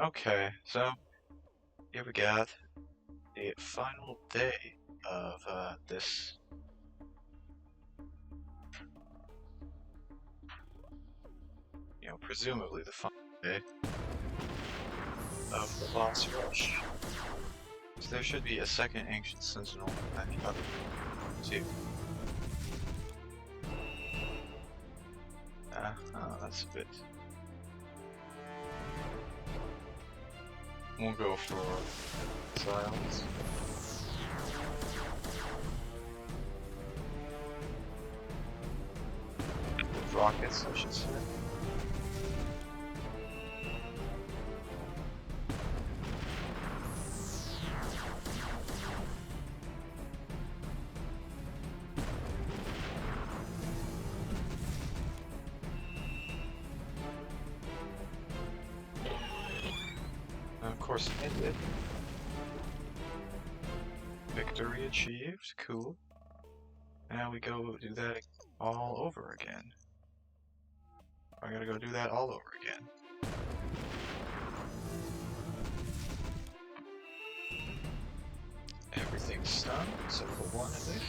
Okay, so here we got the final day of this, presumably the final day of the boss rush. So there should be a second Ancient Sentinel and the other two. That's a bit. We'll go for silence. Rockets, I should say. And of course, it ended. Victory achieved. Cool. Now we go do that all over again. I gotta go do that all over again. Everything's stunned except for one of these.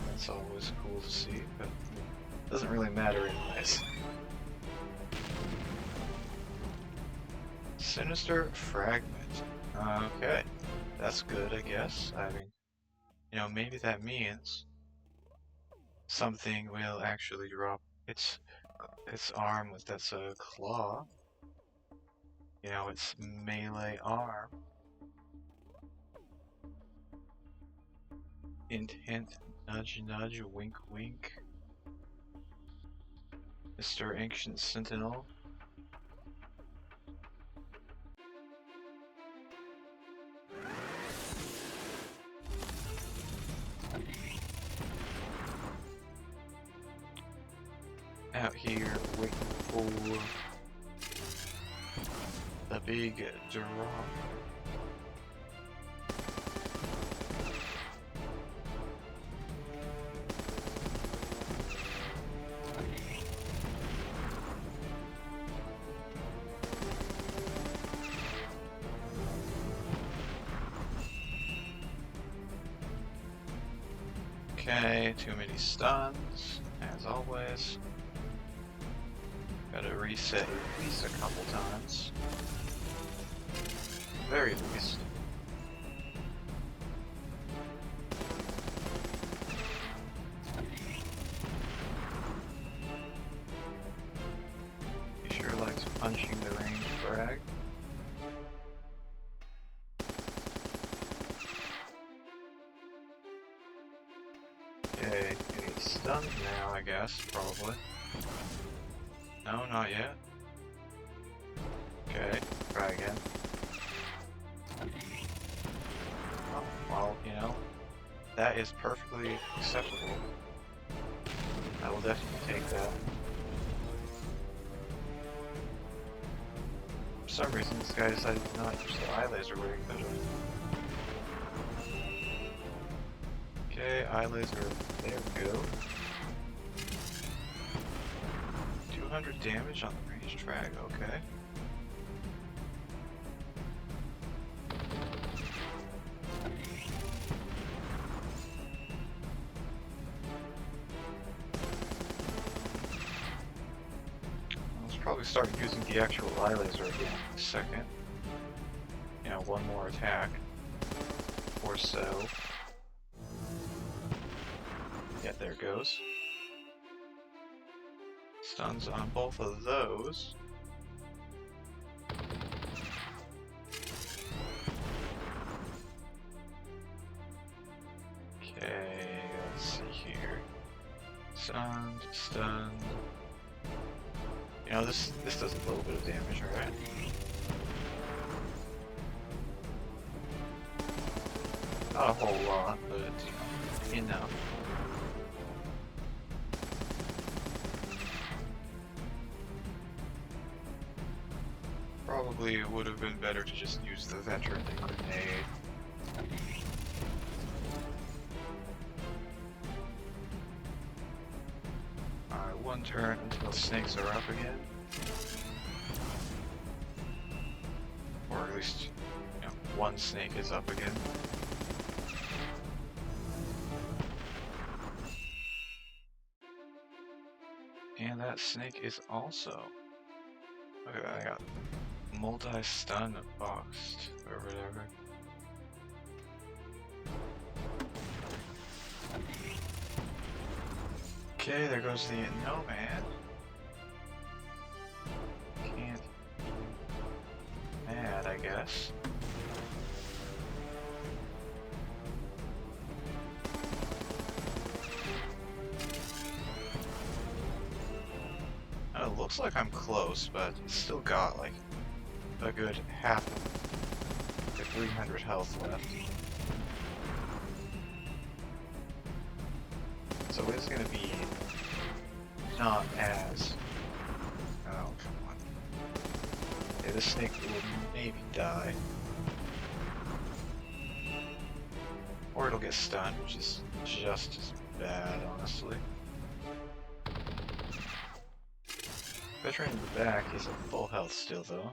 That's always cool to see, but doesn't really matter anyways. Sinister Fragment. Okay, that's good, I guess. I mean, maybe that means something will actually drop its arm that's a claw. Its melee arm. Hint, hint, nudge, nudge, wink, wink. Mr. Ancient Sentinel. Out here waiting for the big drop. Okay, too many stuns, as always. Gotta reset at least a couple times. Very least. He sure likes punching the range frag. Okay, getting stunned now, I guess, probably. No, not yet. Okay, try again. Oh, well, that is perfectly acceptable. I will definitely take that. For some reason, this guy decided to not use the eye laser where he could have. Okay, eye laser, there we go. 200 damage on the range drag, okay. Let's probably start using the actual eye laser again in a second. One more attack. Or so. Yeah, there it goes. Stuns on both of those. Okay, let's see here. Stunned, stunned. This does a little bit of damage, alright? Not a whole lot, but enough. Probably would have been better to just use the veteran grenade. Alright, one turn until snakes are up again. Or at least, one snake is up again. And that snake is also... Look at that, I got multi-stun boxed, or whatever. Okay, there goes the nomad. Can't be mad, I guess. It looks like I'm close, but still got like a good half of the 300 health left. So it's gonna be not as... Oh, come on. Okay, this snake will maybe die. Or it'll get stunned, which is just as bad, honestly. Veteran in the back is at full health still, though.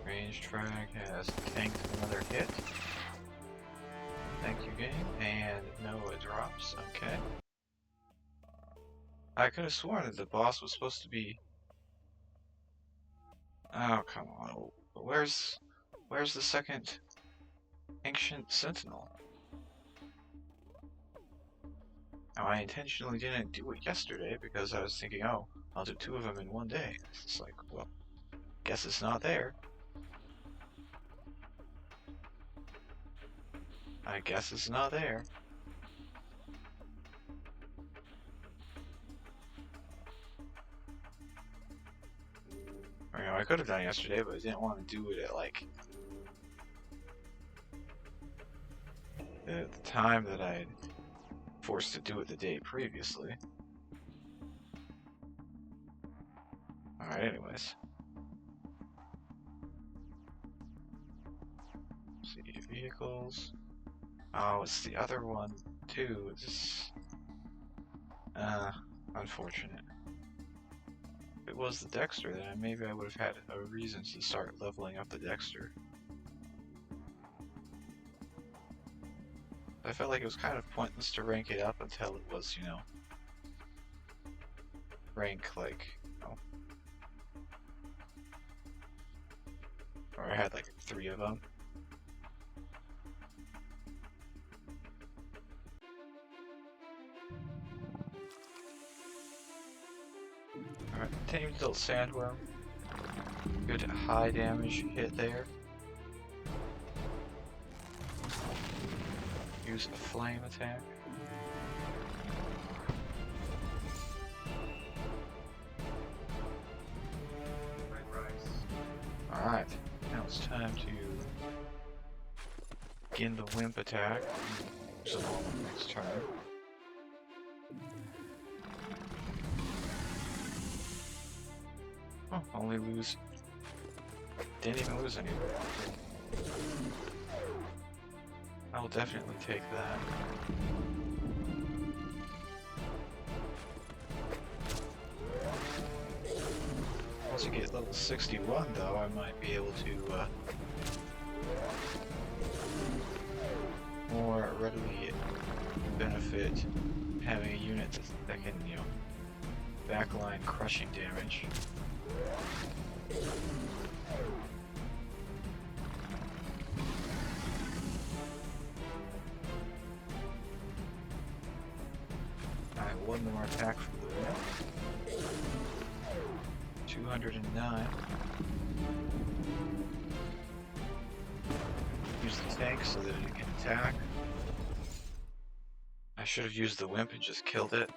Ranged frag has tanked another hit. Thank you, game. And no drops. Okay. I could have sworn that the boss was supposed to be... Oh, come on. Where's the second ancient sentinel? Now, I intentionally didn't do it yesterday because I was thinking, oh, I'll do 2 of them in one day. It's like, well, guess it's not there. I guess it's not there. I could have done it yesterday, but I didn't want to do it at like the time that I had forced to do it the day previously. Alright, anyways. Let's see, vehicles. Oh, it's the other one too. It's unfortunate. If it was the Dexter, then maybe I would have had a reason to start leveling up the Dexter. I felt like it was kind of pointless to rank it up until it was, rank like, or I had like 3 of them. Alright, tamed little sandworm. Good high damage hit there. Use a flame attack. Alright, now it's time to begin the wimp attack. So next turn. Oh, only lose. Didn't even lose anywhere. I will definitely take that. Once you get level 61 though, I might be able to more readily benefit having a unit that can, backline crushing damage. Alright, one more attack from the wheel. 209. Use the tank so that it can attack. I should have used the wimp and just killed it.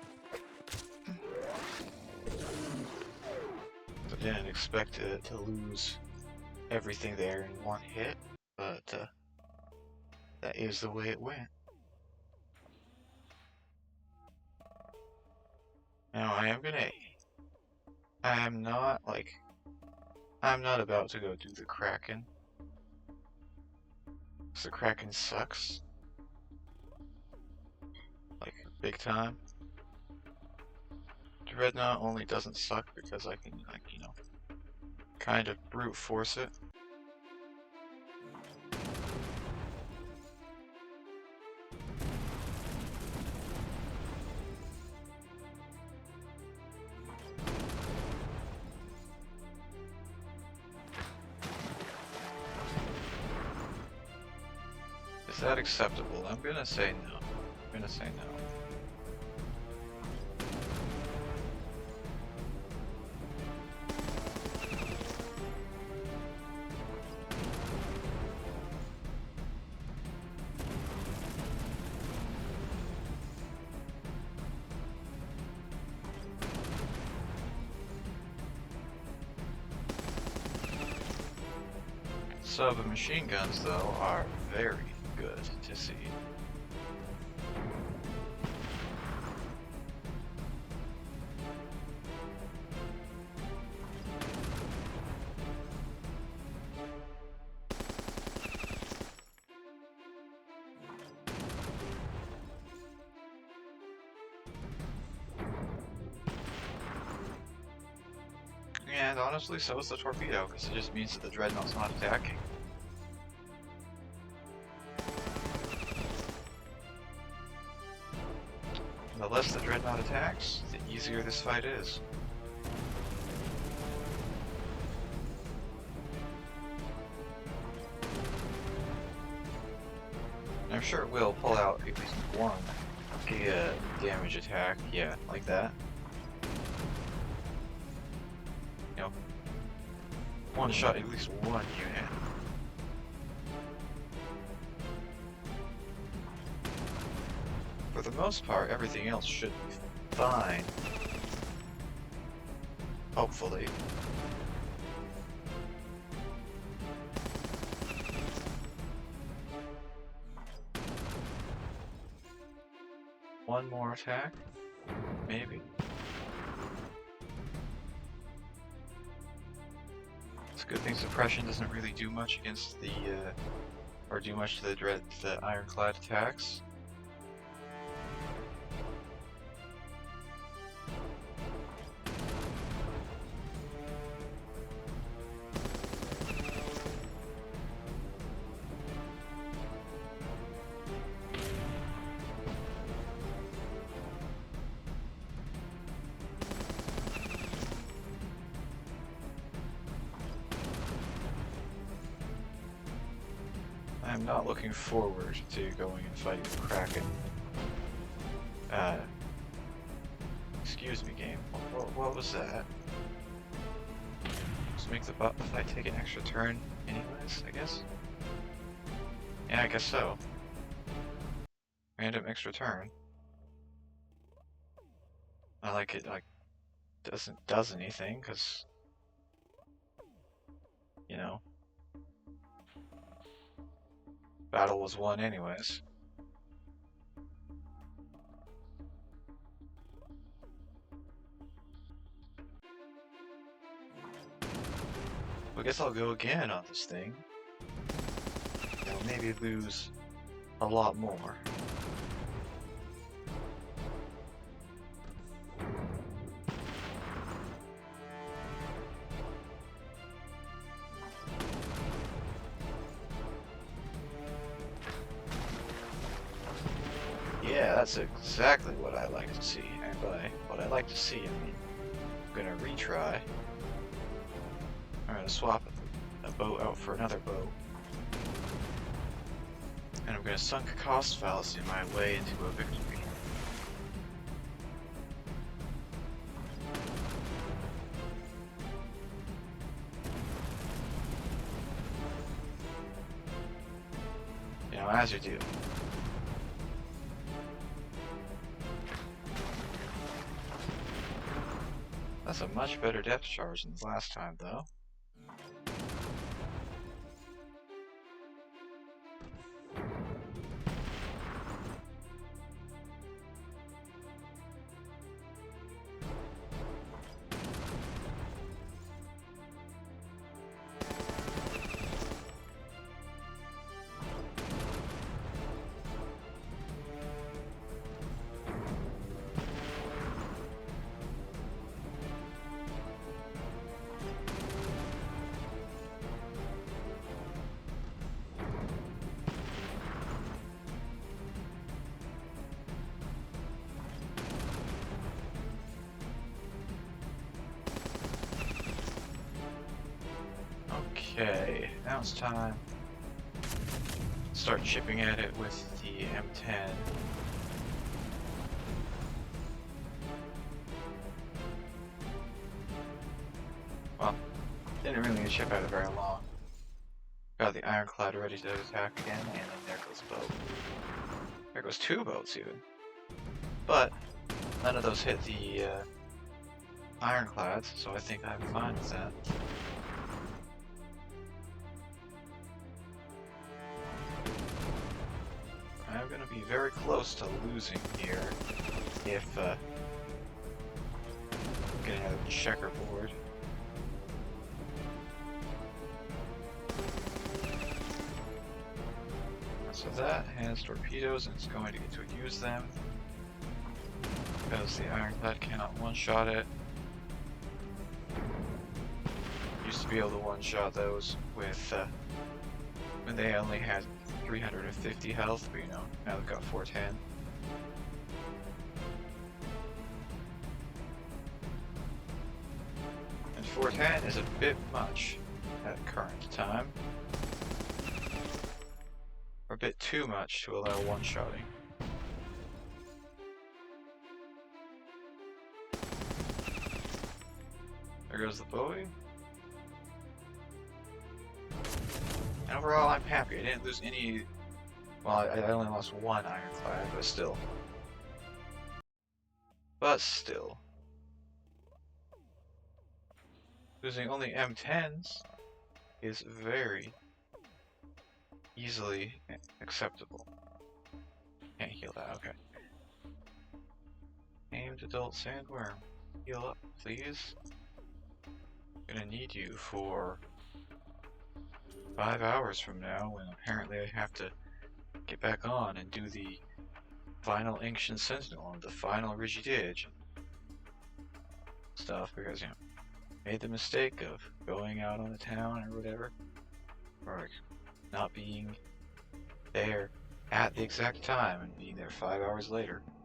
didn't expect to lose everything there in one hit, but that is the way it went. Now I am not I'm not about to go do the Kraken. 'Cause the Kraken sucks. Like, big time. Dreadnought only doesn't suck because I can, like, you know, kind of brute force it. Is that acceptable? I'm gonna say no. I'm gonna say no. Submachine guns, though, are very good to see. And honestly, so is the torpedo, because it just means that the Dreadnought's not attacking. The less the Dreadnought attacks, the easier this fight is. I'm sure it will pull out at least one Giga damage attack, yeah, like that. You know, one shot at least one unit. For the most part, everything else should be fine. Hopefully. One more attack? Maybe. It's a good thing suppression doesn't really do much against the, or do much to the ironclad attacks. I'm not looking forward to going and fighting the Kraken. Excuse me, game. What was that? Just make the fight take an extra turn anyways, I guess? Yeah, I guess so. Random extra turn. I like it, like, does anything, because, you know, battle was won anyways. I guess I'll go again on this thing. You know, maybe lose a lot more. Yeah, that's exactly what I like to see. And by what I like to see, I mean, I'm gonna retry. I'm gonna swap a boat out for another boat. And I'm gonna sunk cost fallacy my way into a victory. You know, as you do. That's a much better depth charge than last time, though. Okay, now it's time to start chipping at it with the M10. Well, didn't really chip at it very long. Got the ironclad ready to attack again, and then there goes a boat. There goes two boats even. But none of those hit the ironclads, so I think I'm fine with that. I'm gonna be very close to losing here if getting out of the checkerboard. So that has torpedoes and it's going to get to use them because the ironclad cannot one-shot it. Used to be able to one-shot those with when they only had 350 health, but you know, now they've got 410. And 410 is a bit much at current time. Or a bit too much to allow one-shotting. There goes the Bowie. And overall, I'm happy. I didn't lose any. Well, I only lost one ironclad, but still. Losing only M10s is very easily acceptable. Can't heal that, okay. Named adult sandworm. Heal up, please. Gonna need you for 5 hours from now, when apparently I have to get back on and do the final Ancient Sentinel and the final Ridgy Didge stuff, because, you know, made the mistake of going out on the town or whatever, or like, not being there at the exact time and being there 5 hours later.